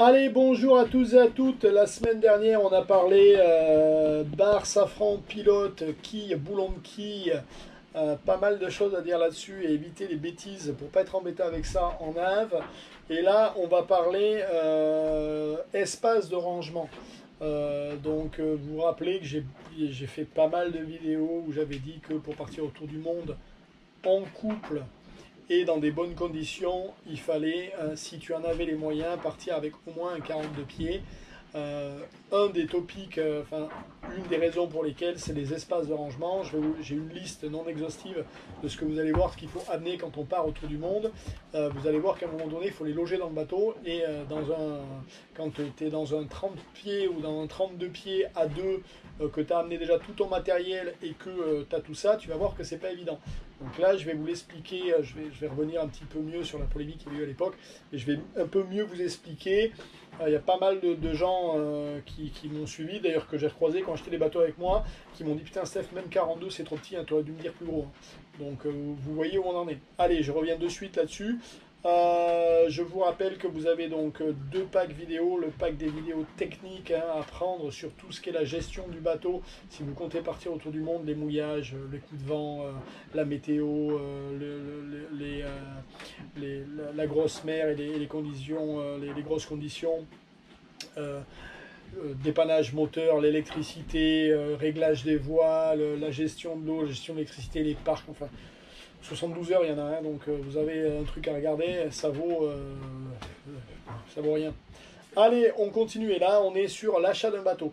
Allez, bonjour à tous et à toutes. La semaine dernière, on a parlé bar, safran, pilote, quille, boulon de quille. Pas mal de choses à dire là-dessus et éviter les bêtises pour pas être embêté avec ça en Ave. Et là, on va parler espace de rangement. Vous vous rappelez que j'ai fait pas mal de vidéos où j'avais dit que pour partir autour du monde en couple, et dans des bonnes conditions, il fallait, si tu en avais les moyens, partir avec au moins un 42 pieds. Un des topics, une des raisons pour lesquelles c'est les espaces de rangement. J'ai une liste non exhaustive de ce que vous allez voir, ce qu'il faut amener quand on part autour du monde. Vous allez voir qu'à un moment donné, il faut les loger dans le bateau. Et quand tu es dans un 30 pieds ou dans un 32 pieds à deux, que tu as amené déjà tout ton matériel et que tu as tout ça, tu vas voir que c'est pas évident. Donc là, je vais vous l'expliquer, je vais revenir un petit peu mieux sur la polémique qu'il y a eu à l'époque, et je vais un peu mieux vous expliquer. Il y a pas mal de gens qui m'ont suivi, d'ailleurs que j'ai recroisé quand j'étais les bateaux avec moi, qui m'ont dit putain Steph, même 42 c'est trop petit, hein, tu aurais dû me dire plus gros. Donc vous voyez où on en est. Allez, je reviens de suite là-dessus. Je vous rappelle que vous avez donc deux packs vidéo, le pack des vidéos techniques à prendre sur tout ce qui est la gestion du bateau, si vous comptez partir autour du monde, les mouillages, les coups de vent, la météo, la grosse mer et les conditions, les grosses conditions, euh, dépannage moteur, l'électricité, réglage des voiles, la gestion de l'eau, la gestion de l'électricité, les parcs, enfin 72 heures il y en a un, donc vous avez un truc à regarder, ça vaut rien. Allez, on continue et là on est sur l'achat d'un bateau.